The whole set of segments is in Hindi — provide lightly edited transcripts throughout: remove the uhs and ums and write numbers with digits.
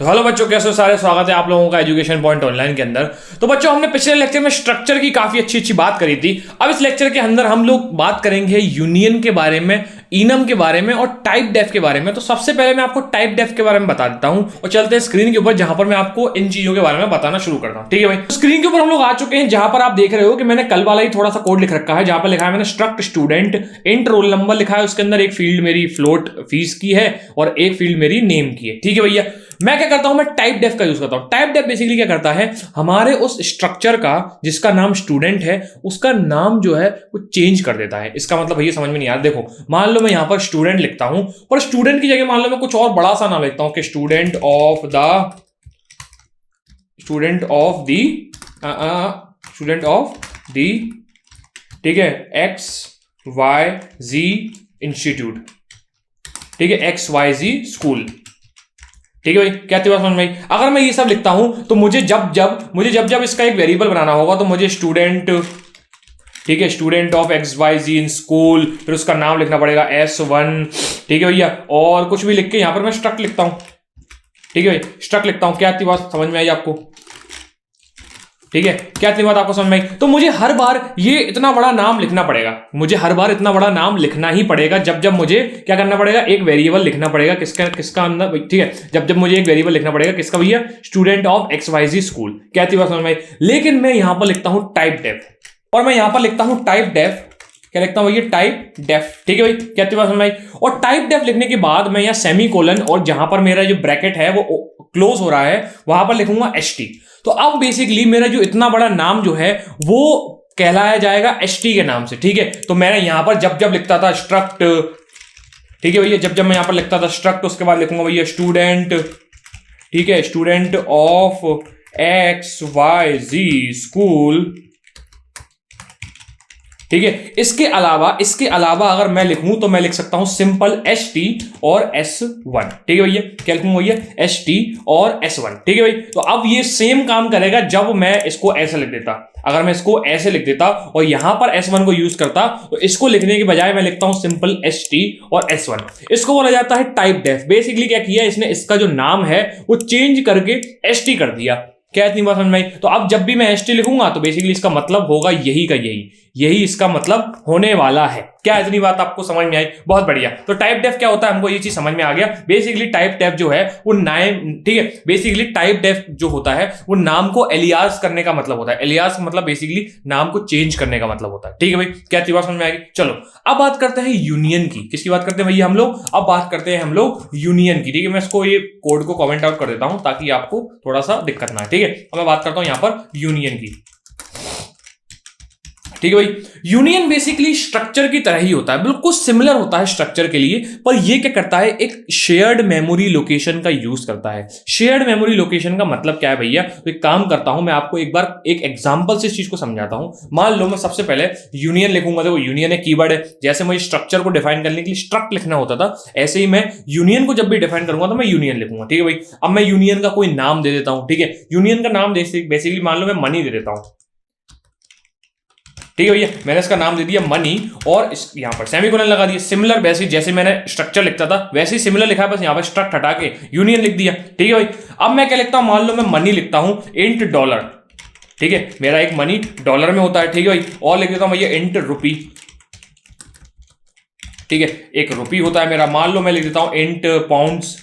तो हेलो बच्चों, कैसे हो सारे। स्वागत है आप लोगों का एजुकेशन पॉइंट ऑनलाइन के अंदर। तो बच्चों, हमने पिछले लेक्चर में स्ट्रक्चर की काफी अच्छी बात करी थी। अब इस लेक्चर के अंदर हम लोग बात करेंगे यूनियन के बारे में, इनम के बारे में और टाइप डेफ के बारे में। तो सबसे पहले मैं आपको टाइप डेफ के बारे में बता देता हूं और चलते हैं स्क्रीन के ऊपर, जहां पर मैं आपको इन चीजों के बारे में बताना शुरू करता हूं। ठीक है भाई, तो स्क्रीन के ऊपर हम लोग आ चुके हैं, जहां पर आप देख रहे हो कि मैंने कल वाला ही थोड़ा सा कोड लिख रखा है, जहां पर लिखा है मैंने struct student, int roll number लिखा है, उसके अंदर एक फील्ड मेरी फ्लोट फीस की है और एक फील्ड मेरी नेम की है। ठीक है भैया, मैं क्या करता हूं, मैं टाइप डेफ का यूज करता हूं। टाइप डेफ बेसिकली क्या करता है, हमारे उस स्ट्रक्चर का जिसका नाम स्टूडेंट है उसका नाम जो है वो चेंज कर देता है। इसका मतलब भैया समझ में नहीं आ रहा। देखो, मान लो मैं यहां पर स्टूडेंट लिखता हूं, पर स्टूडेंट की जगह मान लो मैं कुछ और बड़ा सा नाम लिखता हूं कि स्टूडेंट ऑफ द ठीक है XYZ इंस्टीट्यूट, ठीक है XYZ स्कूल। ठीक है भाई, क्या बात समझ में आई। अगर मैं ये सब लिखता हूं तो मुझे जब जब इसका एक वेरिएबल बनाना होगा तो मुझे स्टूडेंट, ठीक है, student of XYZ in school, फिर उसका नाम लिखना पड़ेगा S1। ठीक है भैया, और कुछ भी लिख के यहां पर मैं स्ट्रक्ट लिखता हूं। ठीक है भाई, स्ट्रक्ट लिखता हूं। क्या बात समझ में आई आपको? ठीक है, क्या बात आपको समझ में आई। तो मुझे हर बार ये इतना बड़ा नाम लिखना पड़ेगा, मुझे हर बार इतना बड़ा नाम लिखना ही पड़ेगा जब मुझे क्या करना पड़ेगा, एक वेरिएबल लिखना पड़ेगा किसका अंदर। ठीक है, जब मुझे एक वेरिएबल लिखना पड़ेगा किसका भैया, स्टूडेंट ऑफ XYZ स्कूल। क्या बात समझ में आई। लेकिन मैं यहां पर लिखता हूं टाइप डेफ, और मैं यहां पर लिखता हूं टाइप डेफ, क्या लिखता हूं भैया, टाइप डेफ। ठीक है भाई, क्या बात समझ में आई। और टाइप डेफ लिखने के बाद मैं यहां सेमीकोलन और जहां पर मेरा जो ब्रैकेट है वो क्लोज हो रहा है वहां पर लिखूंगा ST। तो अब बेसिकली मेरा जो इतना बड़ा नाम जो है वो कहलाया जाएगा ST के नाम से। ठीक है, तो मैंने यहां पर जब लिखता था स्ट्रक्ट, ठीक है भैया, जब मैं यहां पर लिखता था स्ट्रक्ट, उसके बाद लिखूंगा भैया स्टूडेंट, ठीक है, स्टूडेंट ऑफ XYZ स्कूल। ठीक है, इसके अलावा अगर मैं लिखूं तो मैं लिख सकता हूं सिंपल ST और S1। ठीक है भैया, क्या लिखूंगा भैया, ST और S1। ठीक है भाई, तो अब ये सेम काम करेगा जब मैं इसको ऐसे लिख देता। अगर मैं इसको ऐसे लिख देता और यहां पर S1 को यूज करता तो इसको लिखने के बजाय मैं लिखता हूं सिंपल ST और S1। इसको बोला जाता है टाइप डेफ। बेसिकली क्या किया इसने, इसका जो नाम है वो चेंज करके ST कर दिया। क्या इतनी बात समझ में आई। तो अब जब भी मैं ST लिखूंगा तो बेसिकली इसका मतलब होगा यही इसका मतलब होने वाला है। क्या इतनी बात आपको समझ में आई? बहुत बढ़िया। तो टाइप डेफ क्या होता है, हमको ये चीज समझ में आ गया। बेसिकली टाइप डेफ जो है वो नाम, ठीक है, बेसिकली टाइप डेफ जो होता है वो नाम को एलियास करने का मतलब होता है। एलियास मतलब बेसिकली नाम को चेंज करने का मतलब होता है। ठीक है भाई, क्या इतनी बात समझ में आएगी। चलो अब बात करते हैं यूनियन की। किसकी बात करते हैं भैया हम लोग? अब बात करते हैं हम लोग यूनियन की। ठीक है, मैं इसको ये कोड को कमेंट आउट कर देता हूं ताकि आपको थोड़ा सा दिक्कत ना आए। ठीक है, अब मैं बात करता हूं यहां पर यूनियन की। ठीक है भाई, यूनियन बेसिकली स्ट्रक्चर की तरह ही होता है, बिल्कुल सिमिलर होता है स्ट्रक्चर के लिए, पर ये क्या करता है, एक शेयर्ड मेमोरी लोकेशन का यूज करता है। शेयर्ड मेमोरी लोकेशन का मतलब क्या है भैया? तो एक काम करता हूं, मैं आपको एक बार एक एग्जांपल से इस चीज को समझाता हूं। मान लो मैं सबसे पहले यूनियन लिखूंगा, देखो यूनियन एक कीवर्ड है। जैसे मुझे स्ट्रक्चर को डिफाइन करने के लिए स्ट्रक्ट लिखना होता था, ऐसे ही मैं यूनियन को जब भी डिफाइन करूंगा तो मैं यूनियन लिखूंगा। ठीक है भाई, अब मैं यूनियन का कोई नाम दे देता हूं। ठीक है, यूनियन का नाम बेसिकली मान लो मैं मनी दे देता हूं। ठीक है भैया, मैंने इसका नाम दे दिया मनी और यहां पर सेमीकोलन लगा दिया। सिमिलर वैसे जैसे मैंने स्ट्रक्चर लिखता था वैसे ही सिमिलर लिखा है, बस यहां पर स्ट्रक्ट हटा के यूनियन लिख दिया। ठीक है भाई, अब मैं क्या लिखता हूं, मान लो मैं मनी लिखता हूं इंट डॉलर। ठीक है, मेरा एक मनी डॉलर में होता है। ठीक है भाई, और लिख देता हूं भैया इंट रुपी। ठीक है, एक रुपी होता है मेरा। मान लो मैं लिख देता हूं इंट पाउंड्स।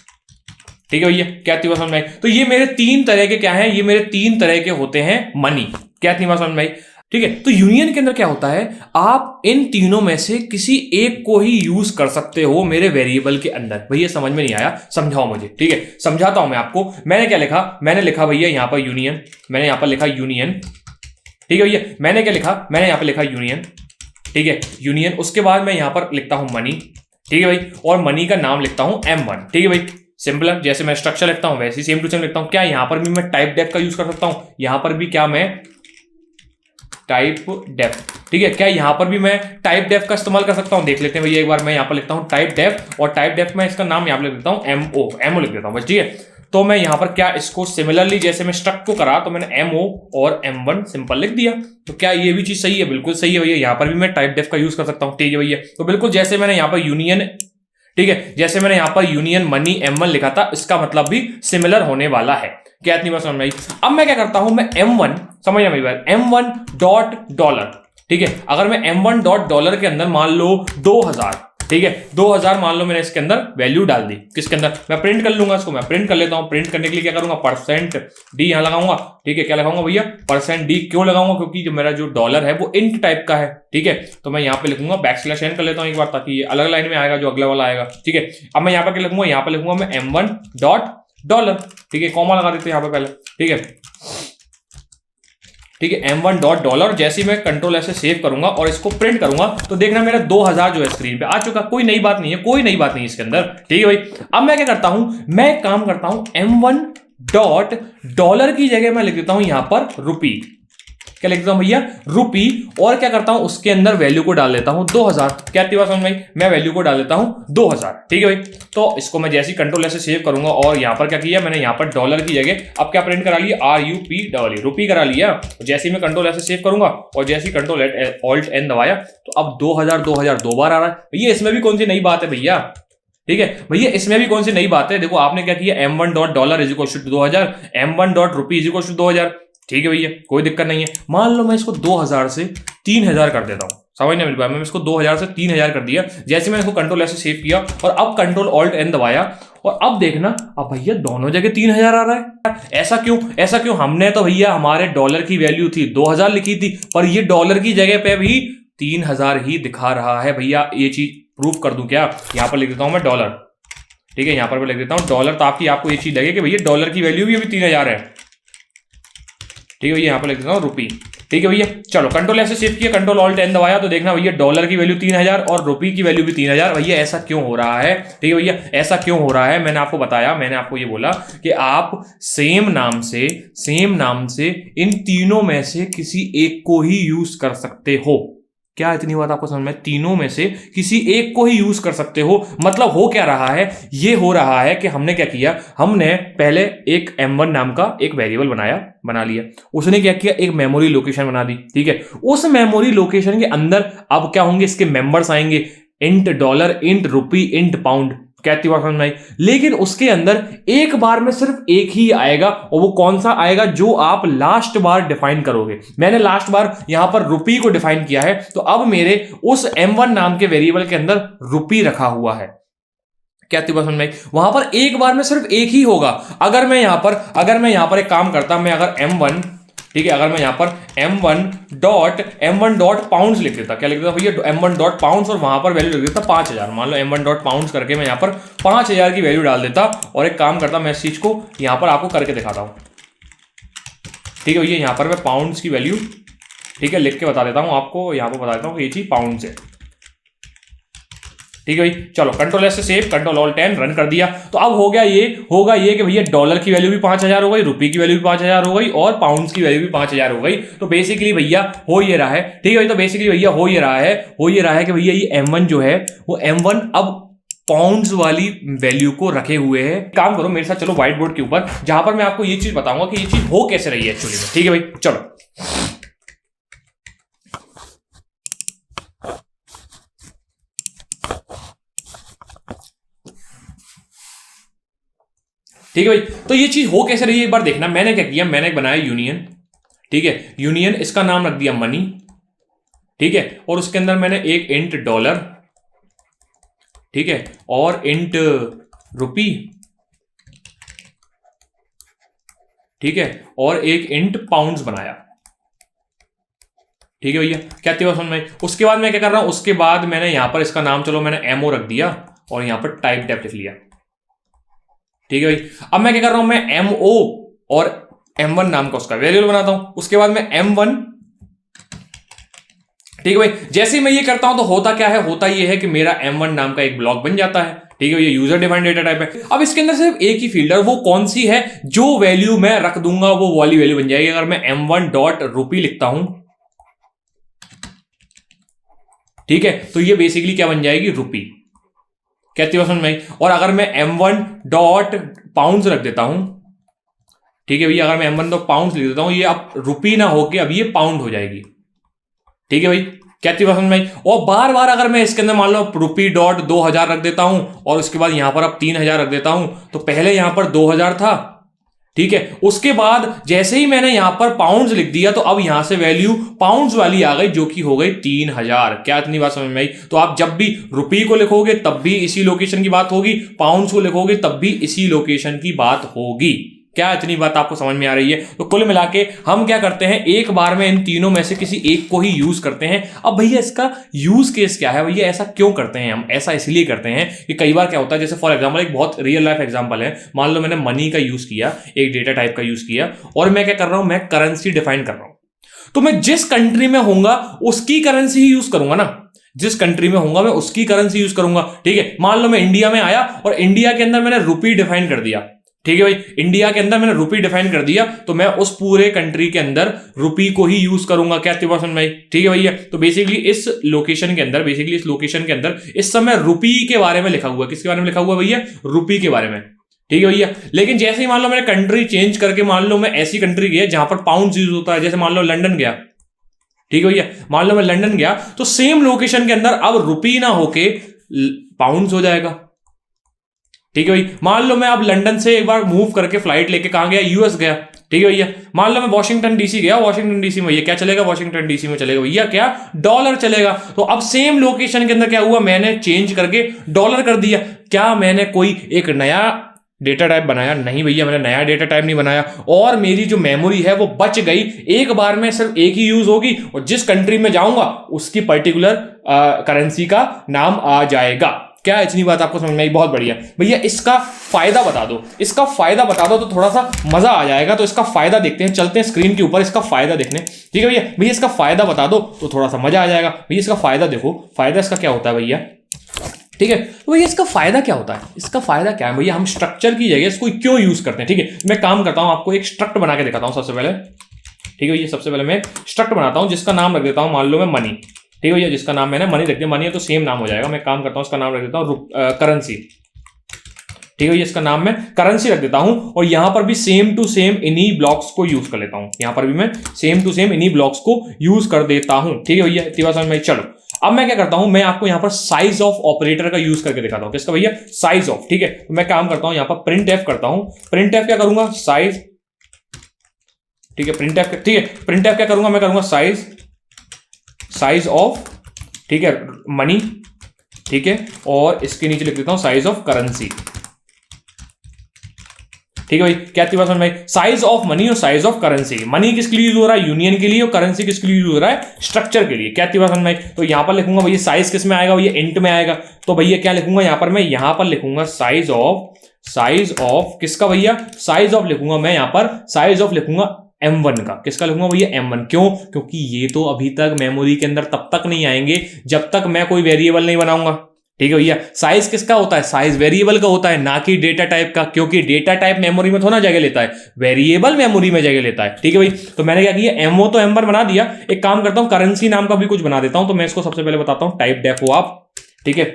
ठीक है भैया, क्या समझ में आई। तो ये मेरे तीन तरह के क्या है, ये मेरे तीन तरह के होते हैं मनी। क्या समझ में आई। ठीक है, तो यूनियन के अंदर क्या होता है, आप इन तीनों में से किसी एक को ही यूज कर सकते हो मेरे वेरिएबल के अंदर। भैया समझ में नहीं आया, समझाओ मुझे। ठीक है, समझाता हूं मैं आपको। मैंने क्या लिखा, मैंने लिखा भैया यहां पर यूनियन, मैंने यहां पर लिखा यूनियन। ठीक है भैया, मैंने क्या लिखा, मैंने यहां पर लिखा यूनियन। ठीक है, यूनियन, उसके बाद मैं यहां पर लिखता हूं मनी। ठीक है भाई, और मनी का नाम लिखता हूं M1। ठीक है भाई, सिंपल है, जैसे मैं स्ट्रक्चर लिखता हूं वैसे ही सेम टू सेम लिखता हूं। क्या यहां पर भी मैं टाइप डेफ का यूज कर सकता हूं? यहां पर भी क्या मैं टाइप डेफ, ठीक है, क्या यहां पर भी मैं टाइप डेफ का इस्तेमाल कर सकता हूं? देख लेते हैं भैया एक बार। मैं यहां पर लिखता हूं टाइप डेफ, और टाइप डेफ में इसका नाम यहां पर लिख देता हूं एमओ लिख देता हूं बस। ठीक है, तो मैं यहां पर क्या इसको सिमिलरली जैसे मैं स्ट्रक्ट को करा तो मैंने MO और M1 सिंपल लिख दिया। तो क्या ये भी चीज सही है? बिल्कुल सही है भैया, यहां पर भी मैं टाइप डेफ का यूज कर सकता हूं। ठीक है भैया, तो बिल्कुल जैसे मैंने यहां पर यूनियन, ठीक है, जैसे मैंने यहां पर यूनियन मनी M1 लिखा था, इसका मतलब भी सिमिलर होने वाला है। क्या इतनी बात समझ में आई? अब मैं क्या करता हूं, मैं M1, समझना मेरी बात, M1 डॉट डॉलर, ठीक है, अगर मैं M1 डॉट डॉलर के अंदर मान लो 2000, ठीक है, 2000 मान लो मैंने इसके अंदर वैल्यू डाल दी, किसके अंदर, मैं प्रिंट कर लूंगा इसको, मैं प्रिंट कर लेता हूं। प्रिंट करने के लिए क्या करूंगा, %d यहां लगाऊंगा, ठीक है, क्या लगाऊंगा भैया, %d क्यों लगाऊंगा, क्योंकि जो मेरा जो डॉलर है वो इंट टाइप का है, ठीक है, तो मैं यहां पे लिखूंगा \n कर लेता हूं एक बार, ताकि ये अलग लाइन में आएगा जो अगला वाला आएगा, ठीक है। अब मैं यहां पर क्या लिखूंगा, यहां पर लिखूंगा मैं M1 डॉट डॉलर, ठीक है, कॉमा लगा देते हैं यहां पे पहले, ठीक है, ठीक है, M1 डॉट डॉलर। जैसे ही मैं कंट्रोल ऐसे सेव करूंगा और इसको प्रिंट करूंगा तो देखना मेरा 2000 जो है स्क्रीन पे आ चुका, कोई नई बात नहीं है, कोई नई बात नहीं है इसके अंदर, ठीक है भाई। अब मैं क्या करता हूं, मैं काम करता हूं M1 डॉट डॉलर की जगह मैं लिख देता हूं यहां पर रुपी, क्या लिख देता हूं भैया, रुपी, और क्या करता हूं उसके अंदर वैल्यू को डाल देता हूं 2000। क्या बात समझ में, मैं वैल्यू को डाल देता हूं 2000, ठीक है भाई। तो इसको मैं जैसे ही कंट्रोल ऐसे सेव करूंगा और यहां पर क्या किया मैंने, यहां पर डॉलर की जगह अब क्या प्रिंट करा लिया, RUP रुपी करा लिया। जैसे ही मैं कंट्रोल ऐसे सेव करूंगा और जैसे ही कंट्रोल ऑल्ट N दबाया तो अब 2000 दो बार आ रहा है भैया, इसमें भी कौन सी नई बात है भैया, ठीक है भैया, इसमें भी कौन सी नई बात है। देखो आपने क्या किया, M1 dot dollar is equal to 2000, M1 dot rupee is equal to 2000, ठीक है भैया, कोई दिक्कत नहीं है। मान लो मैं इसको 2000 से 3000 कर देता हूं, समझ नहीं मिल पाया, मैं इसको 2000 से 3000 कर दिया। जैसे मैंने इसको कंट्रोल ऐसे सेव किया और अब कंट्रोल ऑल्ट N दबाया और अब देखना, अब भैया दोनों जगह 3000 आ रहा है। ऐसा क्यों, ऐसा क्यों, हमने तो भैया हमारे डॉलर की वैल्यू थी 2000 लिखी थी, पर ये डॉलर की जगह पे भी 3000 ही दिखा रहा है भैया। ये चीज प्रूफ कर दूं क्या, यहां पर लिख देता हूं मैं डॉलर, ठीक है, यहां पर मैं लिख देता हूं डॉलर, ताकि आपको ये चीज लगे कि भैया डॉलर की वैल्यू भी अभी 3000 है, ठीक है भैया, यहां पर लिख देता हूं रुपी, ठीक है भैया। चलो कंट्रोल ऐसे सेव किया, कंट्रोल ऑल्ट N दबाया तो देखना भैया डॉलर की वैल्यू 3000 और रुपी की वैल्यू भी 3000। भैया ऐसा क्यों हो रहा है, ठीक है भैया, ऐसा क्यों हो रहा है, मैंने आपको बताया, मैंने आपको ये बोला कि आप सेम नाम से इन तीनों में से किसी एक को ही यूज कर सकते हो। क्या इतनी बात आपको समझ में, तीनों में से किसी एक को ही यूज कर सकते हो। मतलब हो क्या रहा है, ये हो रहा है कि हमने क्या किया, हमने पहले एक M1 नाम का एक वेरिएबल बना लिया, उसने क्या किया, एक मेमोरी लोकेशन बना दी, ठीक है, उस मेमोरी लोकेशन के अंदर अब क्या होंगे, इसके मेंबर्स आएंगे, इंट डॉलर, इंट रुपी, इंट पाउंड, कहती बात समझ में आई। लेकिन उसके अंदर एक बार में सिर्फ एक ही आएगा, और वो कौन सा आएगा, जो आप लास्ट बार डिफाइन करोगे। मैंने लास्ट बार यहां पर रुपी को डिफाइन किया है, तो अब मेरे उस M1 नाम के वेरिएबल के अंदर रुपी रखा हुआ है। क्या बात समझ में आई, वहां पर एक बार में सिर्फ एक ही होगा। अगर मैं यहां पर एक काम करता, मैं अगर M1, ठीक है, अगर मैं यहां पर M1 डॉट पाउंड्स लिख देता, क्या लिख देता भैया, M1 डॉट पाउंड्स, और वहां पर वैल्यू लिख देता 5000, मान लो M1 डॉट पाउंड्स करके मैं यहां पर 5000 की वैल्यू डाल देता, और एक काम करता, मैं इस चीज को यहां पर आपको करके दिखाता हूं, ठीक है भैया, यहां पर मैं पाउंड्स की वैल्यू, ठीक है, लिख के बता देता हूं आपको, यहां पर बता देता हूं कि ये चीज पाउंड से, ठीक है भाई। चलो कंट्रोल ऐसे save, control alt N run कर दिया, तो अब होगा ये कि भैया डॉलर की वैल्यू भी 5000 हो गई, रुपी की वैल्यू भी 5000 हो गई, और पाउंड्स की वैल्यू भी 5000 हो गई। तो बेसिकली भैया हो ये रहा है, ठीक है भाई, तो बेसिकली भैया हो ये रहा है कि भैया ये M1 जो है वो M1 अब पाउंड्स वाली वैल्यू को रखे हुए है। काम करो मेरे साथ, चलो व्हाइट बोर्ड के ऊपर, जहां पर मैं आपको ये चीज बताऊंगा कि ये चीज हो कैसे रही है एक्चुअली में, ठीक है भाई। चलो ठीक है भाई, तो ये चीज हो कैसे रही है एक बार देखना। मैंने क्या किया, मैंने बनाया यूनियन, ठीक है, यूनियन, इसका नाम रख दिया मनी, ठीक है, और उसके अंदर मैंने एक इंट डॉलर, ठीक है, और इंट रुपी, ठीक है, और एक इंट पाउंड्स बनाया, ठीक है भैया। क्या बात समझ में। उसके बाद मैं क्या कर रहा हूं, उसके बाद मैंने यहां पर इसका नाम, चलो मैंने MO रख दिया और यहां पर टाइप डेफ लिख लिया, ठीक है भाई। अब मैं क्या कर रहा हूं, मैं MO और M1 नाम का उसका वेरिएबल बनाता हूं। उसके बाद मैं M1, ठीक है भाई, जैसे ही मैं ये करता हूं तो होता क्या है, होता ये है कि मेरा M1 नाम का एक ब्लॉक बन जाता है, ठीक है, ये यूजर डिफाइंड डेटा टाइप है। अब इसके अंदर सिर्फ एक ही फील्ड है, वो कौन सी है, जो वैल्यू मैं रख दूंगा वो वाली वैल्यू बन जाएगी। अगर मैं M1 डॉट रुपी लिखता हूं, ठीक है, तो ये बेसिकली क्या बन जाएगी, रुपी। कहती है समझ में। और अगर मैं M1 डॉट पाउंड्स रख देता हूं, ठीक है भैया, अगर मैं M1 डॉट पाउंड्स लिख देता हूं, ये अब रुपी ना होके अब ये पाउंड हो जाएगी, ठीक है भाई। क्या थी समझ में? और बार बार अगर मैं इसके अंदर मान लो ₹2000 रख देता हूं और उसके बाद यहां पर अब 3000 रख देता हूं, तो पहले यहां पर 2000 था, ठीक है, उसके बाद जैसे ही मैंने यहां पर पाउंड्स लिख दिया तो अब यहां से वैल्यू पाउंड्स वाली आ गई जो कि हो गई 3000। क्या इतनी बात समझ में आई? तो आप जब भी रुपये को लिखोगे तब भी इसी लोकेशन की बात होगी, पाउंड्स को लिखोगे तब भी इसी लोकेशन की बात होगी। क्या इतनी बात आपको समझ में आ रही है? तो कुल मिला के हम क्या करते हैं, एक बार में इन तीनों में से किसी एक को ही यूज करते हैं। अब भैया इसका यूज केस क्या है, भैया ऐसा क्यों करते हैं हम? ऐसा इसलिए करते हैं कि कई बार क्या होता है, जैसे फॉर एग्जांपल एक बहुत रियल लाइफ एग्जांपल है, मान लो मैंने मनी का यूज किया, एक डेटा टाइप का यूज किया, और मैं क्या कर रहा हूं, मैं करेंसी डिफाइन कर रहा हूं। तो मैं जिस कंट्री में होऊंगा उसकी करेंसी ही यूज करूंगा ना, जिस कंट्री में होऊंगा मैं उसकी करेंसी यूज करूंगा, ठीक है। मान लो मैं इंडिया में आया और इंडिया के अंदर मैंने रुपी डिफाइन कर दिया, ठीक है भाई, इंडिया के अंदर मैंने रुपी डिफाइन कर दिया, तो मैं उस पूरे कंट्री के अंदर रुपी को ही यूज करूंगा। क्या समझ में? ठीक है भैया। तो बेसिकली इस लोकेशन के अंदर इस समय रुपी के बारे में लिखा हुआ है। किसके बारे में लिखा हुआ है भैया? रुपी के बारे में, ठीक है भैया। लेकिन जैसे ही मान लो मैंने कंट्री चेंज करके, मान लो मैं ऐसी कंट्री गया जहां पर पाउंड यूज होता है, जैसे मान लो लंदन गया, ठीक है भैया, मान लो मैं लंदन गया, तो सेम लोकेशन के अंदर अब रुपी ना होके पाउंड्स हो जाएगा, ठीक है भाई। मान लो मैं अब लंदन से एक बार मूव करके फ्लाइट लेके कहां गया, यूएस गया, ठीक है भैया। मान लो मैं वॉशिंगटन डीसी गया, वॉशिंगटन डीसी में भैया क्या चलेगा, वॉशिंगटन डीसी में चलेगा भैया क्या, डॉलर चलेगा। तो अब सेम लोकेशन के अंदर क्या हुआ, मैंने चेंज करके डॉलर कर दिया। क्या मैंने कोई एक नया डेटा टाइप बनाया? नहीं भैया, मैंने नया डेटा टाइप नहीं बनाया, और मेरी जो मेमोरी है वो बच गई। एक बार में सिर्फ एक ही यूज होगी और जिस कंट्री में जाऊंगा उसकी पर्टिकुलर करेंसी का नाम आ जाएगा। क्या इतनी बात आपको समझ में आई? बहुत बढ़िया भैया। इसका फायदा बता दो, इसका फायदा बता दो तो थोड़ा सा मजा आ जाएगा। तो इसका फायदा देखते हैं, चलते हैं स्क्रीन के ऊपर इसका फायदा देखने, ठीक है भैया। भैया इसका फायदा बता दो तो थोड़ा सा मजा आ जाएगा। भैया इसका फायदा देखो, फायदा इसका क्या होता है भैया, ठीक है। तो भैया इसका फायदा क्या होता है? इसका फायदा क्या है भैया, हम स्ट्रक्चर की जगह इसको क्यों यूज करते हैं, ठीक है। मैं काम करता हूं, आपको एक स्ट्रक्ट बना के दिखाता हूं सबसे पहले, ठीक है भैया। सबसे पहले मैं स्ट्रक्ट बनाता हूं जिसका नाम रख देता हूं, मान लो मैं मनी, ठीक है भैया, जिसका नाम मैंने मनी रख दिया। मनी है तो सेम नाम हो जाएगा। मैं काम करता हूं, इसका नाम रख देता हूं करेंसी, ठीक है भैया। इसका नाम मैं करेंसी रख देता हूं और यहां पर भी सेम टू सेम इन्हीं ब्लॉक्स को यूज कर लेता हूं। यहां पर भी मैं सेम टू सेम इन्हीं ब्लॉक्स को यूज कर देता हूं, ठीक है भैया। इतनी बात समझ में? चलो अब मैं क्या करता हूं, मैं आपको यहां पर साइज ऑफ ऑपरेटर का यूज करके दिखाता हूं। किसका भैया? साइज ऑफ, ठीक है। तो मैं काम करता हूं यहां पर प्रिंट एफ करता हूं। प्रिंट एफ क्या करूंगा, साइज, ठीक है। प्रिंट एफ, ठीक है, प्रिंट एफ क्या करूंगा, मैं करूंगा साइज ऑफ, ठीक है, मनी, ठीक है, और इसके नीचे लिख देता हूं साइज ऑफ करेंसी, ठीक है भाई। क्या बात समझ में? साइज ऑफ मनी और साइज ऑफ करेंसी। मनी किसके लिए यूज हो रहा है, यूनियन के लिए, और करेंसी किसके लिए यूज हो रहा है, स्ट्रक्चर के लिए। क्या बात समझ में? तो यहां पर लिखूंगा भैया साइज किस में आएगा, भैया इंट में आएगा। तो भैया क्या लिखूंगा यहां पर, मैं यहां पर लिखूंगा साइज ऑफ किसका भैया, साइज ऑफ लिखूंगा मैं यहां पर, साइज ऑफ लिखूंगा M1 का। किसका लिखूंगा भैया, M1। क्यों? क्योंकि ये तो अभी तक मेमोरी के अंदर तब तक नहीं आएंगे जब तक मैं कोई वेरिएबल नहीं बनाऊंगा, ठीक है भैया। साइज किसका होता है, साइज वेरिएबल का होता है, ना कि डेटा टाइप का, क्योंकि डेटा टाइप मेमोरी में थोड़ा जगह लेता है, वेरिएबल मेमोरी में जगह लेता है, ठीक है भाई। तो मैंने क्या किया, एमओ तो M1 बना दिया। एक काम करता हूं, करेंसी नाम का भी कुछ बना देता हूं। तो मैं इसको सबसे पहले बताता हूं, टाइप डेफ हो आप, ठीक है,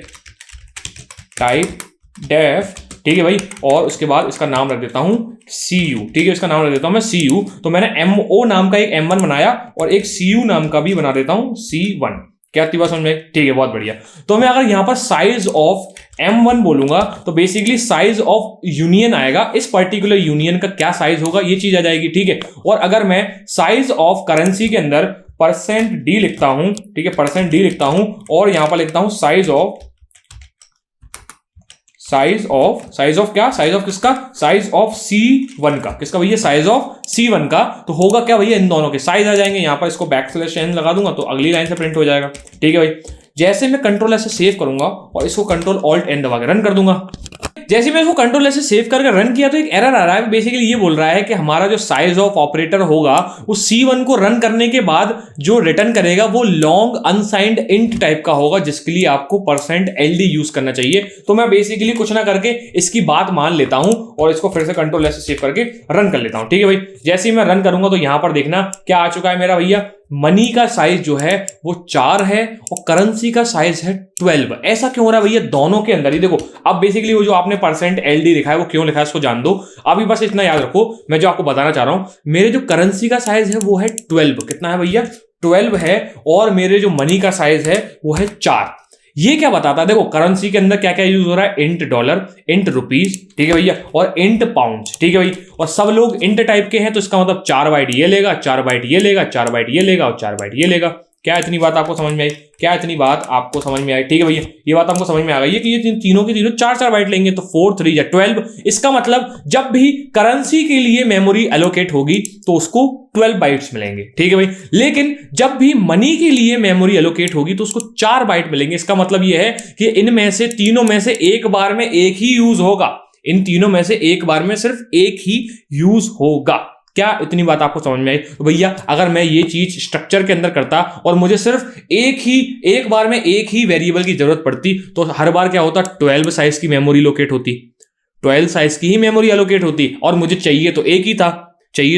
टाइप डेफ, ठीक है भाई। और उसके बाद इसका नाम रख देता हूं CU, ठीक है, इसका नाम रख देता हूं मैं CU। तो मैंने MO नाम का एक M1 बनाया और एक CU नाम का भी बना देता हूं C1। क्या बात समझ में? ठीक है, बहुत बढ़िया। तो मैं अगर यहां पर साइज ऑफ M1 बोलूंगा तो बेसिकली साइज ऑफ यूनियन आएगा। इस पर्टिकुलर यूनियन का क्या साइज होगा ये चीज आ जाएगी, ठीक है। और अगर मैं साइज ऑफ करेंसी के अंदर %D लिखता हूं, ठीक है, %D लिखता हूं, और यहां पर लिखता हूं साइज ऑफ क्या, साइज ऑफ किसका, साइज ऑफ C1 का। किसका भैया, साइज ऑफ C1 का। तो होगा क्या भैया, इन दोनों के साइज आ जाएंगे। यहां पर इसको \n लगा दूंगा तो अगली लाइन से प्रिंट हो जाएगा, ठीक है भाई। जैसे मैं कंट्रोल ऐसे सेव करूंगा और इसको कंट्रोल ऑल्ट N दबा के रन कर दूंगा, जैसे मैं इसको कंट्रोल ऐसे सेव करके रन किया तो एक एरर आ रहा है। बेसिकली ये बोल रहा है कि हमारा जो साइज ऑफ ऑपरेटर होगा उस C1 को रन करने के बाद जो रिटर्न करेगा वो लॉन्ग अनसाइंड इंट टाइप का होगा, जिसके लिए आपको %LD यूज करना चाहिए। तो मैं बेसिकली कुछ ना करके इसकी बात मान लेता हूं और इसको फिर से कंट्रोल ऐसे सेव करके रन कर लेता हूं, ठीक है भाई। जैसे ही मैं रन करूंगा तो यहां पर देखना क्या आ चुका है मेरा भैया, मनी का साइज जो है वो 4 है और करेंसी का साइज है 12। ऐसा क्यों हो रहा है भैया, दोनों के अंदर ही देखो। अब बेसिकली वो जो आपने %LD लिखा है वो क्यों लिखा है इसको जान दो। अभी बस इतना याद रखो, मैं जो आपको बताना चाह रहा हूं, मेरे जो करेंसी का साइज है वो है 12। कितना है भैया, 12 है और मेरे जो मनी का साइज है वो है 4। ये क्या बताता है, देखो करेंसी के अंदर क्या क्या यूज हो रहा है, इंट डॉलर, इंट रुपीज, ठीक है भैया, और इंट पाउंड्स, ठीक है भाई, और सब लोग इंट टाइप के हैं, तो इसका मतलब 4 बाइट ये लेगा, 4 बाइट ये लेगा, 4 बाइट ये लेगा और 4 बाइट ये लेगा। क्या इतनी बात आपको समझ में आई? क्या इतनी बात आपको समझ में आई? ठीक है भैया, ये बात आपको समझ में आ गई है कि ये तीनों के तीनों 4-4 बाइट लेंगे, तो 4 3 या 12। इसका मतलब जब भी करेंसी के लिए मेमोरी एलोकेट होगी तो उसको 12 बाइट्स मिलेंगे, ठीक है भाई। लेकिन जब भी मनी के लिए मेमोरी एलोकेट होगी तो उसको 4 बाइट मिलेंगे। इसका मतलब यह है कि इनमें से तीनों में से एक बार में एक ही यूज होगा, इन तीनों में से एक बार में सिर्फ एक ही यूज होगा। क्या इतनी बात आपको समझ में आई? तो भैया अगर मैं ये चीज स्ट्रक्चर के अंदर करता और मुझे सिर्फ एक बार में एक ही वेरिएबल की जरूरत पड़ती, तो हर बार क्या होता, 12 साइज की मेमोरी लोकेट होती, 12 साइज की ही मेमोरी एलोकेट होती, और मुझे चाहिए तो एक ही था,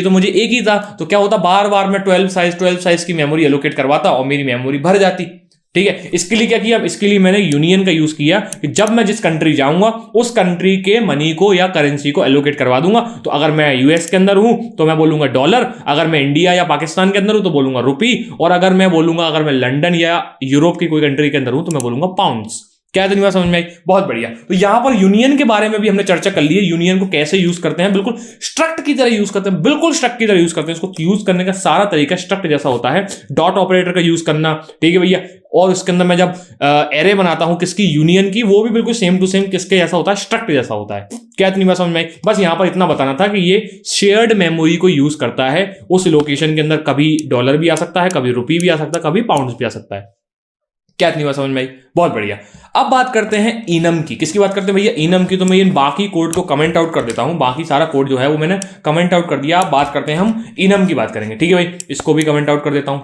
मुझे एक ही था, तो क्या होता, बार बार मैं 12 साइज की मेमोरी एलोकेट करवाता और मेरी मेमोरी भर जाती। ठीक है, इसके लिए क्या किया, इसके लिए मैंने यूनियन का यूज किया कि जब मैं जिस कंट्री जाऊंगा उस कंट्री के मनी को या करेंसी को एलोकेट करवा दूंगा। तो अगर मैं यूएस के अंदर हूं तो मैं बोलूंगा डॉलर, अगर मैं इंडिया या पाकिस्तान के अंदर हूं तो बोलूंगा रुपी, और अगर मैं लंदन या यूरोप की कोई कंट्री के अंदर हूं तो मैं बोलूंगा पाउंड्स। क्या इतनी बात समझ में आई? बहुत बढ़िया। तो यहां पर यूनियन के बारे में भी हमने चर्चा कर ली है, यूनियन को कैसे यूज करते हैं, बिल्कुल स्ट्रक्ट की तरह यूज करते हैं, बिल्कुल स्ट्रक्ट की तरह यूज करते हैं। इसको यूज करने का सारा तरीका स्ट्रक्ट जैसा होता है, डॉट ऑपरेटर का यूज करना, ठीक है भैया, और उसके अंदर मैं जब एरे बनाता हूं किसकी, यूनियन की, वो भी बिल्कुल सेम टू सेम किसके जैसा होता है, स्ट्रक्ट जैसा होता है। क्या इतनी बात समझ में आई? बस यहां पर इतना बताना था कि ये शेयर्ड मेमोरी को यूज करता है उस लोकेशन के अंदर, कभी डॉलर भी आ सकता है, कभी रुपी भी आ सकता है, कभी पाउंड्स भी आ सकता है। क्या इतनी बात समझ में आई? बहुत बढ़िया। अब बात करते हैं इनम की। किसकी बात करते हैं भैया? इनम की। तो मैं इन बाकी कोड को कमेंट आउट कर देता हूं, बाकी सारा कोड जो है वो मैंने कमेंट आउट कर दिया। अब बात करते हैं हम इनम की बात करेंगे, ठीक है भाई, इसको भी कमेंट आउट कर देता हूं।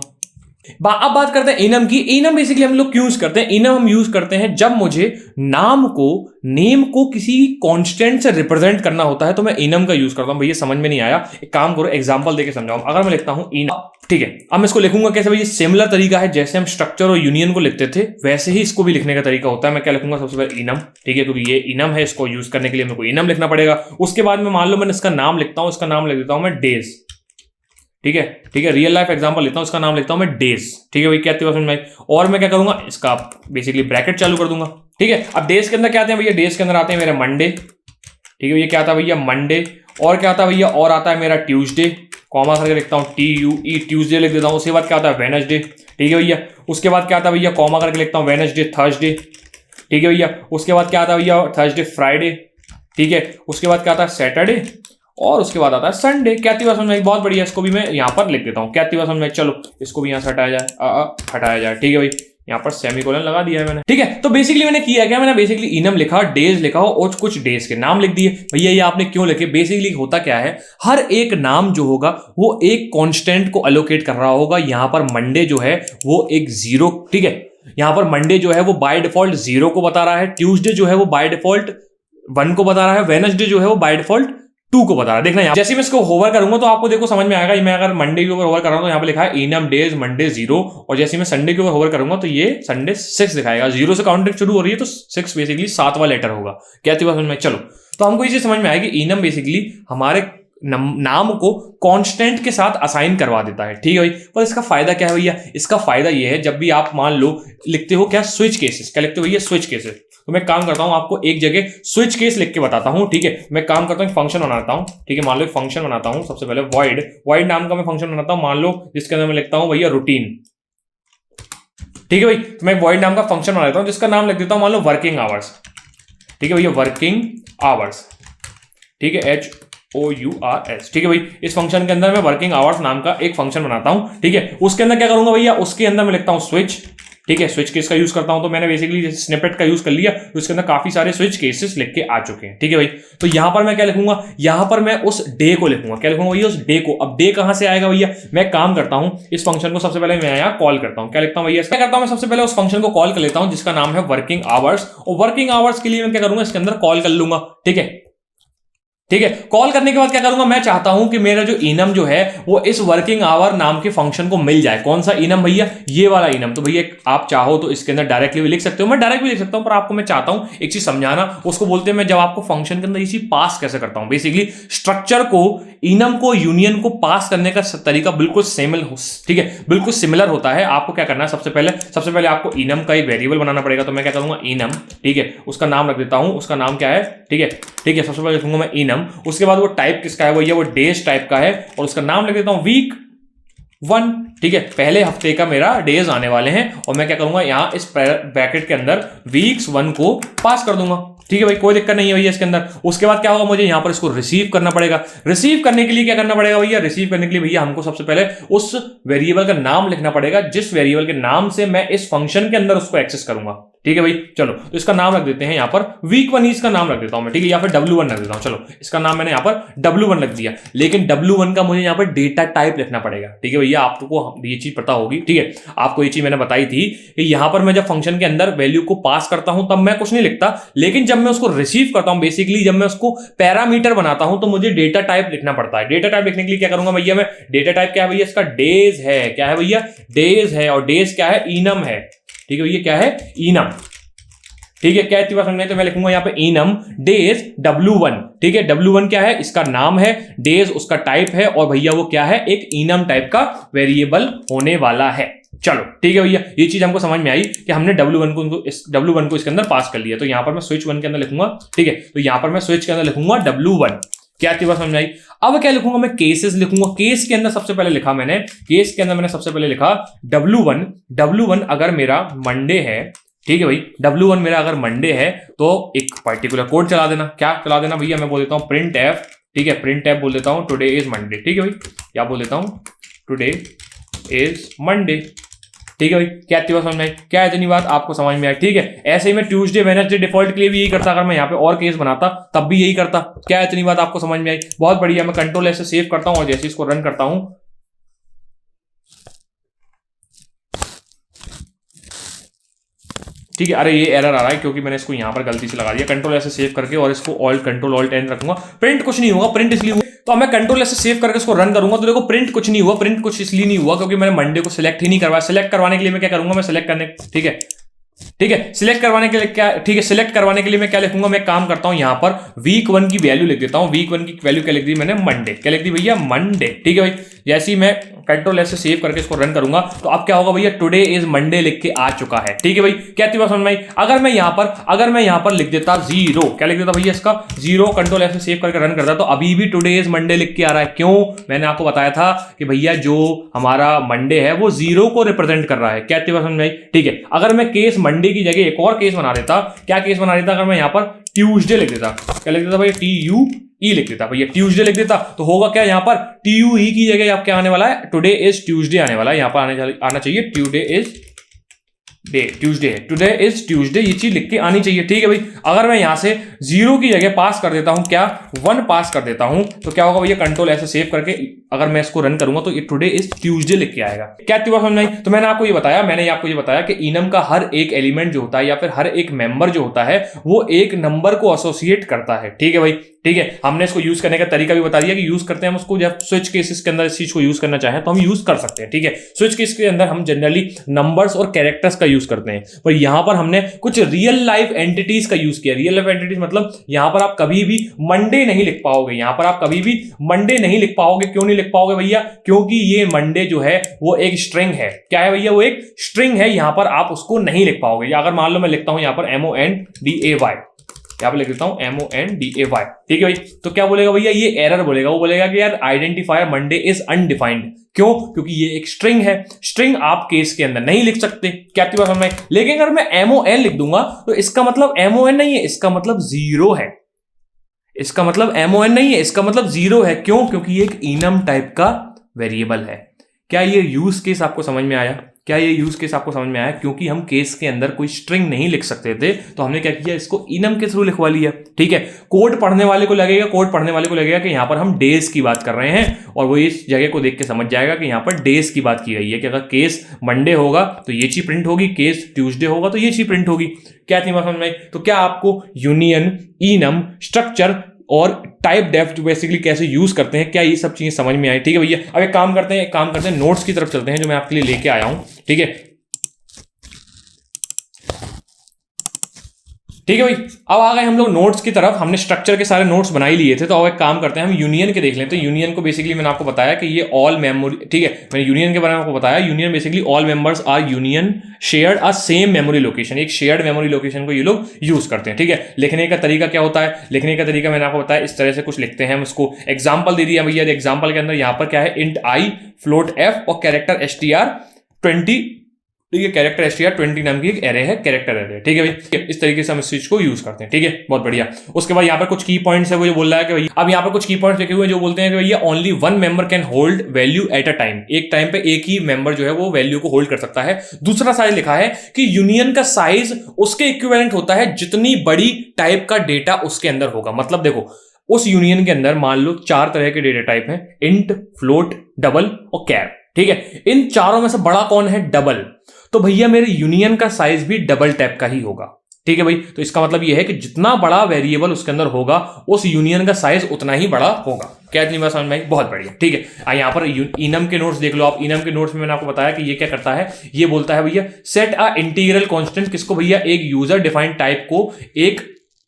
अब बात करते हैं इनम की। इनम बेसिकली हम लोग क्यों यूज करते हैं? इनम हम यूज करते हैं जब मुझे नेम को किसी कांस्टेंट से रिप्रेजेंट करना होता है, तो मैं इनम का यूज करता हूं। भैया समझ में नहीं आया, एक काम करो, एग्जांपल देके समझाऊं। अगर मैं लिखता हूं इनम, ठीक है, अब मैं इसको लिखूंगा कैसे भैया? सिमिलर तरीका है, जैसे हम स्ट्रक्चर और यूनियन को लिखते थे वैसे ही इसको भी लिखने का तरीका होता है। मैं क्या लिखूंगा? सबसे पहले इनम, ठीक है, क्योंकि ये इनम है, इसको यूज करने के लिए मेरे को इनम लिखना पड़ेगा। उसके बाद में मान लो मैंने इसका नाम लिखता हूं, इसका नाम लिख देता हूं मैं डेज, ठीक है, ठीक है, रियल लाइफ एग्जांपल लेता हूं, इसका नाम लिखता हूं मैं डेज, ठीक है भाई। क्या समझ में? और मैं क्या करूंगा, इसका बेसिकली ब्रैकेट चालू कर दूंगा, ठीक है। अब डेज के अंदर क्या आते हैं भैया? डेज के अंदर आते हैं मेरे मंडे, ठीक है भैया, क्या आता है भैया? मंडे। और क्या आता है भैया? और आता है मेरा ट्यूसडे, कॉमा करके लिखता हूं TUE, ट्यूसडे लिख देता हूं। उसके बाद क्या आता है? वेडनेसडे, ठीक है भैया। उसके बाद क्या आता है भैया? कॉमा करके लिखता हूं वेडनेसडे, थर्सडे, ठीक है भैया। उसके बाद क्या आता है भैया? थर्सडे, फ्राइडे, ठीक है। उसके बाद क्या आता है? सैटरडे, और उसके बाद आता है संडे। क्या बात समझ में? बहुत बढ़िया, इसको भी मैं यहां पर लिख देता हूं। क्या बात समझ में? चलो इसको भी यहां से हटाया जाए, हटाया जाए, ठीक है भाई। यहां पर सेमीकोलन लगा दिया है मैंने, ठीक है। तो बेसिकली मैंने किया क्या, मैंने बेसिकली इनम लिखा, डेज लिखा और कुछ डेज के नाम लिख दिए। भैया ये आपने क्यों लिखे? बेसिकली होता क्या है, हर एक नाम जो होगा वो एक कांस्टेंट को एलोकेट कर रहा होगा। यहां पर मंडे जो है वो एक 0, ठीक है, यहां पर मंडे जो है वो बाय डिफॉल्ट 0 को बता रहा है, ट्यूसडे जो है वो बाय डिफॉल्ट 1 को बता रहा है, वेडनेसडे जो है वो बाय डिफॉल्ट 2 को बता रहा है। देखना यहाँ जैसे मैं इसको होवर करूंगा तो आपको देखो समझ में आएगा। मैं अगर मंडे के ऊपर होवर कर रहा हूं तो यहाँ पे लिखा है इनम डेज मंडे 0, और जैसे मैं संडे के ऊपर होवर करूंगा तो ये संडे 6 दिखाएगा। 0 से काउंटिंग शुरू हो रही है तो 6 बेसिकली 7वां लेटर होगा। क्या बात समझ में? चलो तो हमको ये चीज समझ में आएगी, इनम बेसिकली हमारे नाम को कांस्टेंट के साथ असाइन करवा देता है, ठीक है भाई। पर इसका फायदा क्या है भैया? इसका फायदा ये है, जब भी आप मान लो लिखते हो क्या, स्विच केसेस, क्या लिखते हो भैया? Switch cases. तो मैं काम करता हूं, आपको एक जगह स्विच केस लिख के बताता हूं, ठीक है। मैं काम करता हूं, फंक्शन बनाता हूं, ठीक है, मान लो फंक्शन बनाता हूं। सबसे पहले वॉइड नाम का मैं फंक्शन बनाता हूं, मान लो जिसके अंदर मैं लिखता हूं भैया रूटीन, ठीक है भाई। तो मैं वॉइड नाम का फंक्शन बना देता हूं जिसका नाम लिख देता हूं मान लो वर्किंग आवर्स, ठीक है भैया, वर्किंग आवर्स, ठीक है, HOURS, ठीक है भाई। इस फंक्शन के अंदर मैं वर्किंग आवर्स नाम का एक फंक्शन बनाता हूं, ठीक है। उसके अंदर क्या करूंगा भैया? उसके अंदर मैं लिखता हूं स्विच, ठीक है, स्विच केस का यूज करता हूं। तो मैंने बेसिकली स्निपेट का यूज कर लिया, तो इसके अंदर काफी सारे स्विच केसेस लिख के आ चुके हैं, ठीक है भाई। तो यहां पर मैं क्या लिखूंगा? यहां पर मैं उस डे को लिखूंगा। क्या लिखूंगा भैया? उस डे को। अब डे कहां से आएगा भैया? मैं काम करता हूं, इस फंक्शन को सबसे पहले मैं यहां कॉल करता हूं। क्या लिखता हूं भैया? क्या करता हूं मैं? सबसे पहले उस फंक्शन को कॉल कर लेता हूं जिसका नाम है वर्किंग आवर्स, और वर्किंग आवर्स के लिए मैं क्या करूंगा? इसके अंदर कॉल कर लूंगा, ठीक है, ठीक है। कॉल करने के बाद क्या करूंगा? मैं चाहता हूं कि मेरा जो इनम जो है वो इस वर्किंग आवर नाम के फंक्शन को मिल जाए। कौन सा इनम भैया? ये वाला इनम। तो भैया आप चाहो तो इसके अंदर डायरेक्टली भी लिख सकते हो, मैं डायरेक्ट भी लिख सकता हूं, पर आपको मैं चाहता हूं एक चीज समझाना, उसको बोलते हैं मैं जब आपको फंक्शन के अंदर ये चीज पास कैसे करता हूं। बेसिकली स्ट्रक्चर को इनम को यूनियन को पास करने का तरीका बिल्कुल ठीक है, बिल्कुल सिमिलर होता है। आपको क्या करना है, सबसे पहले आपको इनम का एक वेरिएबल बनाना पड़ेगा। तो मैं क्या करूंगा, इनम, ठीक है, उसका नाम रख देता हूं, उसका नाम क्या है, ठीक है, सबसे पहले लिखूंगा मैं इनम। उसके बाद वो टाइप किसका है, वो डेज टाइप का है, और उसका नाम लिख देता हूं वीक 1, ठीक है, पहले हफ्ते का मेरा डेज आने वाले हैं, और मैं क्या करूंगा, यहां इस ब्रैकेट के अंदर वीक्स 1 को पास कर दूंगा। ठीक है भाई, कोई दिक्कत नहीं है भैया इसके अंदर। उसके बाद क्या होगा, मुझे यहां पर इसको रिसीव करना पड़ेगा। रिसीव करने के लिए क्या करना पड़ेगा भैया, रिसीव करने के लिए भैया हमको सबसे पहले उस वेरिएबल का नाम लिखना पड़ेगा, जिस वेरिएबल के नाम से मैं इस फंक्शन के अंदर उसको एक्सेस करूंगा। ठीक है भाई, चलो तो इसका नाम रख देते हैं यहां पर week1 इसका नाम रख देता हूं मैं, ठीक है, या फिर w1 रख देता हूं। चलो इसका नाम मैंने यहां पर w1 रख दिया, लेकिन w1 का मुझे यहां पर डेटा टाइप लिखना पड़ेगा। ठीक है भैया, आपको ये चीज पता होगी, ठीक है, आपको ये चीज मैंने बताई थी कि यहां पर मैं जब फंक्शन के अंदर वैल्यू को पास करता हूं तब मैं कुछ नहीं लिखता, लेकिन जब मैं उसको रिसीव करता हूं, बेसिकली जब मैं उसको पैरामीटर बनाता हूं, तो मुझे डेटा टाइप लिखना पड़ता है। डेटा टाइप लिखने के लिए क्या करूंगा भैया मैं, डेटा टाइप क्या है भैया, इसका डेज है। क्या है भैया, डेज है, और डेज क्या है, इनम है। ठीक है भैया, क्या है, इनम। ठीक है, क्या इतनी बात समझ, तो मैं लिखूंगा यहाँ पे इनम डेज w1। ठीक है, w1 क्या है, इसका नाम है, डेज उसका टाइप है, और भैया वो क्या है, एक इनम टाइप का वेरिएबल होने वाला है। चलो ठीक है भैया, ये चीज हमको समझ में आई कि हमने w1 को इसके अंदर पास कर लिया। तो यहां पर मैं स्विच 1 के अंदर लिखूंगा, ठीक है, तो यहां पर मैं स्विच के अंदर लिखूंगा w1। क्या बात समझ में आई। अब क्या लिखूंगा मैं, केसेस लिखूंगा। केस के अंदर सबसे पहले लिखा मैंने, केस के अंदर मैंने सबसे पहले लिखा w1 अगर मेरा मंडे है, ठीक है भाई, w1 मेरा अगर मंडे है तो एक पर्टिकुलर कोड चला देना। क्या चला देना भैया, मैं बोल देता हूं प्रिंट एफ, ठीक है, प्रिंट एफ बोल देता हूं टुडे इज मंडे। ठीक है भाई, क्या बोल देता हूं, टुडे इज मंडे। ठीक है भाई, क्या इतनी बात समझ में आई, क्या इतनी बात आपको समझ में आई। ठीक है, ऐसे ही मैं ट्यूसडे वेडनेसडे डिफॉल्ट के लिए भी यही करता, अगर मैं यहाँ पे और केस बनाता तब भी यही करता। क्या इतनी बात आपको समझ में आई, बहुत बढ़िया। मैं कंट्रोल ऐसे सेव करता हूं और जैसे इसको रन करता हूं, ठीक है, अरे ये एरर आ रहा है क्योंकि मैंने इसको यहां पर गलती से लगा दिया। कंट्रोल ऐसे सेव करके और इसको कंट्रोल ऑल्ट एन रखूंगा, प्रिंट कुछ नहीं होगा, प्रिंट इसलिए हुआ, तो मैं कंट्रोल ऐसे सेव करके इसको रन करूंगा तो देखो प्रिंट कुछ नहीं हुआ। प्रिंट कुछ इसलिए नहीं हुआ क्योंकि मैंने मंडे को सिलेक्ट ही नहीं करवाया। सिलेक्ट करवाने के लिए मैं क्या करूंगा, मैं सिलेक्ट करने, ठीक है, सिलेक्ट करवाने के लिए क्या, ठीक है, सिलेक्ट करवाने के लिए मैं क्या लिखूंगा, मैं काम करता हूं यहां पर week1 की वैल्यू लिख देता हूं। week1 की वैल्यू क्या लिख दी मैंने, मंडे। क्या लिख दी भैया, मंडे। ठीक है भाई, जैसे ही मैं कंट्रोल ऐसे सेव करके इसको रन करूंगा तो अब क्या होगा भैया, टुडे इज मंडे लिख के आ चुका है। ठीक है भाई, क्या बात समझ में आई। अगर मैं यहां पर लिख देता 0, क्या लिख देता भैया इसका 0, कंट्रोल ऐसे सेव करके रन करता तो अभी भी टुडे इज मंडे लिख के आ रहा है। क्यों, मैंने आपको बताया था कि भैया जो हमारा मंडे है वो 0 को रिप्रेजेंट कर रहा है। क्या बात समझ में आई। ठीक है, अगर मैं केस मंडे की जगह एक और केस बना देता, क्या केस बना देता, अगर मैं यहां पर ट्यूसडे लिख देता, क्या लिख देता भैया, TUE लिख देता भैया, ट्यूसडे लिख देता, तो होगा क्या, यहां पर TUE की जगह आप क्या आने वाला है, टुडे इज ट्यूसडे आने वाला है। यहां पर आना चाहिए टुडे इज डे, ट्यूसडे है, टुडे इज ट्यूसडे, ये चीज लिख के आनी चाहिए। ठीक है भाई, अगर मैं यहां से 0 की जगह पास कर देता हूं, क्या 1 पास कर देता हूं, तो क्या होगा भैया, कंट्रोल ऐसे सेव करके अगर मैं इसको रन करूंगा तो ये टुडे इज ट्यूसडे लिख के आएगा। क्या बात समझ में आई। तो मैंने आपको ये बताया कि इनम का हर एक एलिमेंट जो होता है या फिर हर एक मेंबर जो होता है वो एक नंबर को एसोसिएट करता है। ठीक है भाई, ठीक है, हमने इसको यूज करने का तरीका भी बता दिया कि यूज करते हैं हम उसको जब स्विच केसेस के अंदर इस चीज को यूज करना चाहें तो हम यूज कर सकते हैं। ठीक है, स्विच केस के अंदर हम जनरली नंबर्स और कैरेक्टर्स का यूज करते हैं, पर यहां पर हमने कुछ रियल लाइफ एंटिटीज का यूज किया। रियल लाइफ एंटिटीज मतलब यहां पर आप कभी भी मंडे नहीं लिख पाओगे, यहां पर आप कभी भी मंडे नहीं लिख पाओगे। क्यों नहीं लिख पाओगे भैया, क्योंकि ये मंडे जो है वो एक स्ट्रिंग है। क्या है भैया, वो एक स्ट्रिंग है, यहां पर आप उसको नहीं लिख पाओगे। या अगर मान लो मैं लिखता हूं यहां पर MONDAY, यहाँ पे लिख देता हूं MONDAY, ठीक है भाई, तो क्या बोलेगा भैया, ये एरर बोलेगा। वो बोलेगा कि यार आइडेंटिफायर मंडे इज अनडिफाइंड। क्यों, क्योंकि ये एक स्ट्रिंग है, स्ट्रिंग आप केस के अंदर नहीं लिख सकते। क्या बात समझ में। लेकिन अगर मैं MON लिख दूंगा तो इसका मतलब MON नहीं है, इसका मतलब 0 है। इसका मतलब MON नहीं है, इसका मतलब 0 है। क्यों, क्योंकि ये एक इनम टाइप का वेरिएबल है। क्या ये यूज केस आपको समझ में आया, क्या ये यूज केस आपको समझ में आया। क्योंकि हम केस के अंदर कोई स्ट्रिंग नहीं लिख सकते थे तो हमने क्या किया, इसको इनम के थ्रू लिखवा लिया। ठीक है, कोड पढ़ने वाले को लगेगा कि यहां पर हम डेज की बात कर रहे हैं, और वो इस जगह को देख के समझ जाएगा कि यहां पर डेज की बात की गई है, कि अगर केस मंडे होगा तो ये चीज प्रिंट होगी, केस ट्यूसडे होगा तो ये चीज प्रिंट होगी। क्या थी बात समझ में। तो क्या आपको यूनियन, इनम, स्ट्रक्चर और टाइप डेफ बेसिकली कैसे यूज करते हैं, क्या ये सब चीजें समझ में आई। ठीक है भैया, अब एक काम करते हैं नोट्स की तरफ चलते हैं जो मैं आपके लिए लेके आया हूं। ठीक है, ठीक है भाई, अब आ गए हम लोग नोट्स की तरफ। हमने स्ट्रक्चर के सारे नोट्स बना ही लिए थे, तो अब एक काम करते हैं, हम यूनियन के देख लेते हैं। यूनियन को बेसिकली मैंने आपको बताया कि ये ऑल मेमोरी, ठीक है, मैंने यूनियन के बारे में आपको बताया। Union basically all members are union shared a same memory location, एक शेयर्ड मेमोरी लोकेशन को ये लोग यूज करते हैं। ठीक है, लिखने का तरीका क्या होता है, लिखने का तरीका मैंने आपको बताया, इस तरह से कुछ लिखते हैं हम इसको। एग्जाम्पल दे दिया भैया, एग्जाम्पल के अंदर यहाँ पर क्या है, इंट आई, फ्लोट एफ और कैरेक्टर str20, ठीक है, कैरेक्टर str20 नाम की एक एरे है, कैरेक्टर एरे। ठीक है भाई, इस तरीके से हम इस चीज को यूज करते हैं। ठीक है, बहुत बढ़िया। उसके बाद यहाँ पर कुछ की पॉइंट्स है, वो ये बोल रहा है कि भैया, अब यहाँ पर कुछ की पॉइंट्स लिखे हुए हैं जो बोलते हैं कि भैया only one member can hold value at a time, एक टाइम पे एक ही मेंबर जो है वो वैल्यू को होल्ड कर सकता है। दूसरा साइज लिखा है कि यूनियन का साइज उसके इक्विवेलेंट होता है जितनी बड़ी टाइप का डेटा उसके अंदर होगा। मतलब देखो, उस यूनियन के अंदर मान लो 4 तरह के डेटा टाइप हैं, इंट, फ्लोट, डबल और कैर। ठीक है, इन चारों में से बड़ा कौन है, डबल। तो भैया मेरे यूनियन का साइज भी डबल टाइप का ही होगा। ठीक है भाई, तो इसका मतलब यह है कि जितना बड़ा वेरिएबल उसके अंदर होगा उस यूनियन का साइज उतना ही बड़ा होगा। क्या इतनी बात समझ में आई? बहुत बढ़िया। ठीक है, यहाँ पर इनम के नोट्स देख लो आप। इनम के नोट्स में मैंने आपको बताया कि ये क्या करता है, ये बोलता है भैया सेट अ इंटीग्रल कांस्टेंट, किसको भैया, एक यूजर डिफाइंड टाइप को एक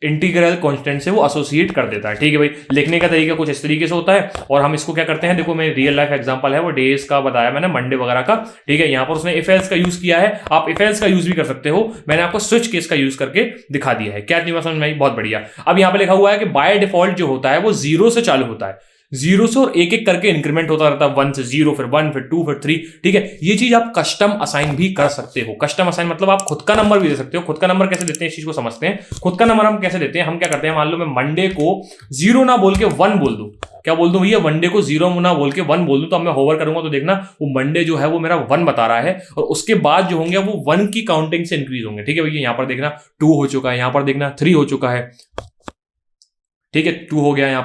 इंटीग्रल कांस्टेंट से वो एसोसिएट कर देता है। ठीक है भाई, लिखने का तरीका कुछ इस तरीके से होता है। और हम इसको क्या करते हैं, देखो मैं रियल लाइफ एग्जांपल है वो डेज का बताया मैंने, मंडे वगैरह का। ठीक है, यहाँ पर उसने इफ एल्स का यूज किया है, आप इफ एल्स का यूज भी कर सकते हो। मैंने आपको स्विच केस का यूज करके दिखा दिया है। क्या इतनी बात समझ में आई? बहुत बढ़िया। अब यहाँ पे लिखा हुआ है कि बाय डिफॉल्ट जो होता है वो 0 से चालू होता है, 0 से, और एक एक करके इंक्रीमेंट होता रहता है, 1 से 0, फिर 1, फिर 2, फिर 3। ठीक है, ये चीज आप कस्टम असाइन भी कर सकते हो। कस्टम असाइन मतलब आप खुद का नंबर भी दे सकते हो। खुद का नंबर कैसे देते हैं इस चीज को समझते हैं। खुद का नंबर हम कैसे देते हैं, हम क्या करते हैं, मान लो मैं मंडे को 0 ना बोल के 1 बोल दूं। क्या बोल दूं भैया, मंडे को 0 ना बोल के 1 बोल दूं, तो अब मैं होवर करूंगा तो देखना वो मंडे जो है वो मेरा 1 बता रहा है, और उसके बाद जो होंगे वो 1 की काउंटिंग से इंक्रीज होंगे। ठीक है भैया, यहाँ पर देखना 2 हो चुका है, यहाँ पर देखना 3 हो चुका है। ठीक है, 2 हो गया, यहाँ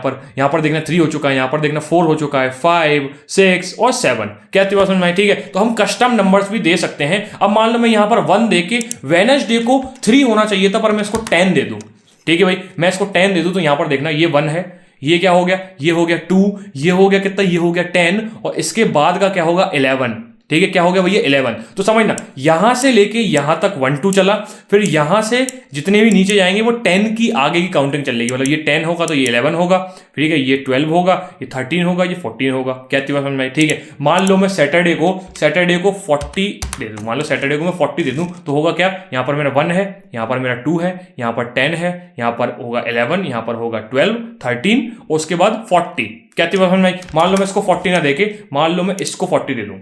पर देखना 3 हो चुका है, यहाँ पर देखना 4 हो चुका है, 5, 6 और 7। क्या बात समझ में आई? ठीक है, तो हम कस्टम नंबर्स भी दे सकते हैं। अब मान लो मैं यहाँ पर 1 दे के वेडनेसडे को 3 होना चाहिए था, पर मैं इसको 10 दे दूं। ठीक है भाई, मैं इसको 10 दे दूं, तो यहाँ पर देखना ये 1 है, ये क्या हो गया, ये हो गया 2, ये हो गया कितना, ये हो गया 10, और इसके बाद का क्या होगा 11। ठीक है, क्या हो गया भैया 11। तो समझना, यहां से लेके यहां तक 1 2 चला, फिर यहां से जितने भी नीचे जाएंगे वो 10 की आगे की काउंटिंग चलेगी। मतलब ये 10 होगा तो ये 11 होगा, ठीक है, ये 12 होगा, ये 13 होगा, ये 14 होगा। क्या बात समझ में आई? ठीक है, मान लो मैं सैटरडे को 40 दे दूं, मान लो सैटरडे को मैं 40 दे दूं, तो होगा क्या, यहाँ पर मेरा 1 है, यहाँ पर मेरा 2 है, यहाँ पर 10 है, यहाँ पर होगा 11, यहाँ पर होगा 12, 13 और उसके बाद 40। क्या बात समझ में आई? मान लो मैं इसको 40 ना देके, मान लो मैं इसको 40 दे दूं,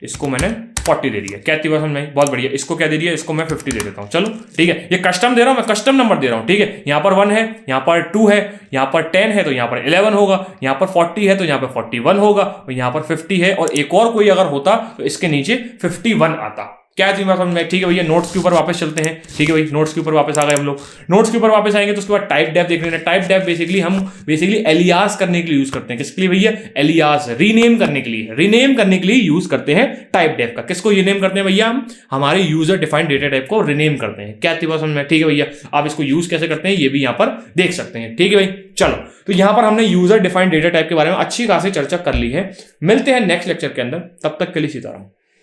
इसको मैंने 40 दे दिया। क्या बात समझ में आई? बहुत बढ़िया। इसको क्या दे दिया, इसको मैं 50 दे देता हूं। चलो ठीक है, ये कस्टम दे रहा हूं मैं, कस्टम नंबर दे रहा हूं। ठीक है, यहाँ पर 1 है, यहाँ पर 2 है, यहाँ पर 10 है तो यहाँ पर 11 होगा, यहाँ पर 40 है तो यहाँ पर 41 होगा, और यहाँ पर 50 है और एक और कोई अगर होता तो इसके नीचे 51 आता। क्या बात समझ में? ठीक है भैया, नोट्स के ऊपर वापस चलते हैं। ठीक है भाई, नोट्स के ऊपर वापस आ गए हम लोग। नोट्स के ऊपर वापस आएंगे तो उसके बाद टाइप डेफ देख लेना। टाइप डेफ बेसिकली हम एलियास करने के लिए यूज करते हैं। किसके लिए भैया? एलियास, रीनेम करने के लिए, रीनेम करने के लिए यूज करते हैं टाइप डेफ का। किसको रीनेम करते हैं भैया? हम हमारे यूजर डिफाइंड डेटा टाइप को रीनेम करते हैं। क्या बात समझ में? ठीक है भैया, आप इसको यूज कैसे करते हैं ये भी यहाँ पर देख सकते हैं। ठीक है भाई, चलो तो यहाँ पर हमने यूजर डिफाइंड डेटा टाइप के बारे में अच्छी खासी चर्चा कर ली है। मिलते हैं नेक्स्ट लेक्चर के अंदर, तब तक के लिए सीताराम।